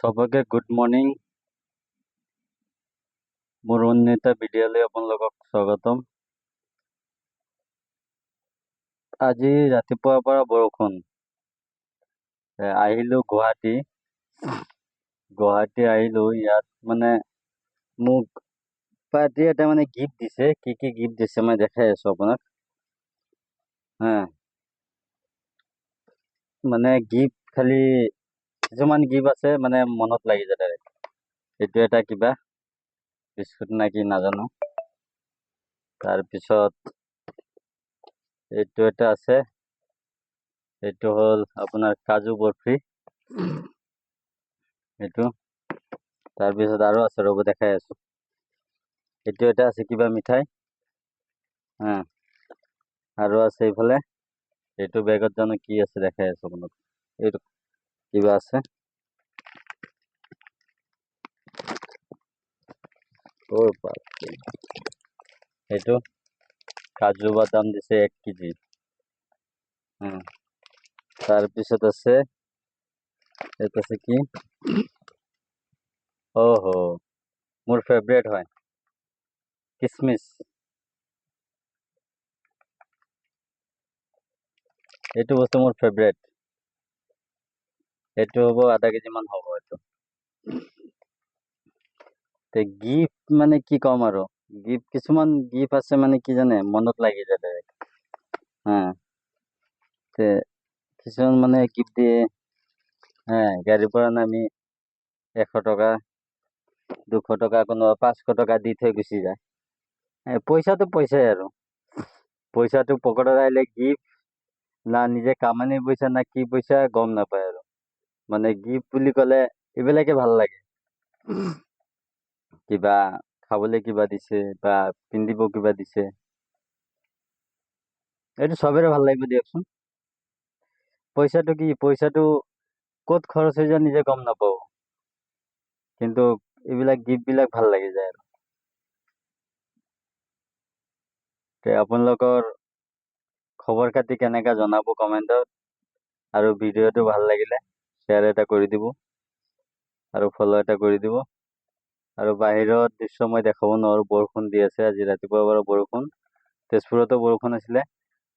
সবকে good morning. মোৰ উন্নীত ভিডিঅ'লৈ আপোনালোকক স্বাগতম। আজি ৰাতিপুৱাৰ পৰা বৰষুণ। আহিলো গুৱাহাটী আহিলো। ইয়াত মানে মোক পাৰ্টি এটা মানে গিফ্ট দিছে। কি গিফ্ট দিছে মই দেখাই আছো আপোনাক। মানে গিফ্ট খালি কিছুমান গিফ্ট আছে মানে মনত লাগি যায় ডাইৰেক্ট। এইটো এটা কিবা বিস্কুট না কি নাজানো। তাৰপিছত এইটো এটা আছে, এইটো হল আপোনাৰ কাজু বৰফি। এইটো তাৰপিছত আৰু আছে, ৰ'ব দেখাই আছো। এইটো এটা আছে কিবা মিঠাই। আৰু আছে এইফালে, এইটো বেগত জানো কি আছে দেখাই আছো আপোনাক। এইটো কিবা আছে, এইটো কাজু বাদাম দিছে 1 কেজি। তাৰপিছত আছে, এইটো আছে কি, মোৰ ফেভৰেট হয় কিচমিচ। এইটো বস্তু মোৰ ফেভৰেট। এইটো হ'ব আধা কেজি মান হ'ব এইটো। গিফ্ট মানে কি কম আৰু, গিফ্ট কিছুমান গিফ্ট আছে মানে কি জানে, মনত লাগি যায় ডাইৰেক্ট। কিছুমান মানে গিফ্ট দিয়ে, গাড়ীৰ পৰা নামি 100 টকা 200 টকা কোনোবা 500 টকা দি থৈ গুচি যায়। পইচাটো পইচাই আৰু, পইচাটো পকেটত আহিলে গিফ্ট না নিজে কামানি পইচা না কি পইচা গম নাপায় আৰু। মানে গিফ্ট বুলি ক'লে এইবিলাকে ভাল লাগে। কিবা খাবলৈ কিবা দিছে বা পিন্ধিব কিবা দিছে, এইটো সবেৰে ভাল লাগিব দিয়কচোন। পইচাটো কি, পইচাটো ক'ত খৰচ হৈ যায় নিজে গম নাপাব, কিন্তু এইবিলাক গিফ্ট বিলাক ভাল লাগি যায় আৰু। আপোনালোকৰ খবৰ খাতি কেনেকা জনাব কমেণ্টত। আৰু ভিডিঅ'টো ভাল লাগিলে শ্বেয়াৰ এটা কৰি দিব আৰু ফলো এটা কৰি দিব। আৰু বাহিৰত দৃশ্য মই দেখাব নোৱাৰো, বৰষুণ দি আছে। আজি ৰাতিপুৱাৰ পৰা বৰষুণ, তেজপুৰতো বৰষুণ আছিলে।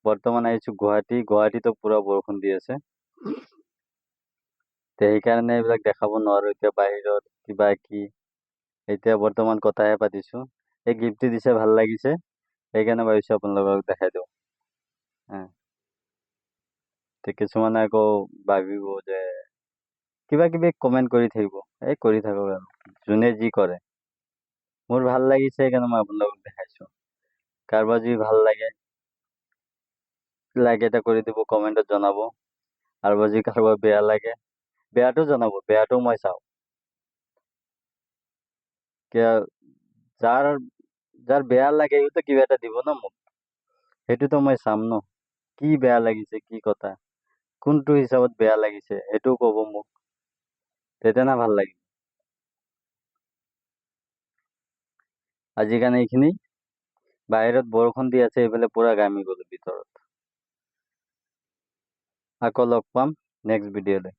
বৰ্তমান আহিছো গুৱাহাটীতো পুৰা বৰষুণ দি আছে। সেইকাৰণে এইবিলাক দেখাব নোৱাৰো এতিয়া বাহিৰত কিবা কি। এতিয়া বৰ্তমান কথাহে পাতিছো। এই গিফ্টটো দিছে, ভাল লাগিছে, সেইকাৰণে ভাবিছো আপোনালোকক দেখাই দিওঁ। কিছুমানে আকৌ ভাবিব যে কিবা কিবি কমেন্ট কৰি থাকিব, এই কৰি থাকক আৰু, যোনে যি কৰে। মোৰ ভাল লাগিছে সেইকাৰণে মই আপোনালোকক দেখাইছো। কাৰোবাৰ যদি ভাল লাগে লাইক এটা কৰি দিব, কমেন্টত জনাব। আৰু যদি কাৰোবাৰ বেয়া লাগে, বেয়াটো জনাব, বেয়াটো মই চাওঁ। যাৰ বেয়া লাগে সিহঁতে কিবা এটা দিব ন মোক, সেইটোতো মই চাম ন। কি বেয়া লাগিছে, কি কথা, কোনটো হিচাপত বেয়া লাগিছে সেইটোও কব মোক, তেতিয়া না ভাল লাগিব। আজিৰ কাৰণে এইখিনি। বাহিৰত বৰষুণ দি আছে, এইফালে পুৰা ঘামি গলো ভিতৰত। আকৌ লগ পাম নেক্সট ভিডিঅ'লৈ।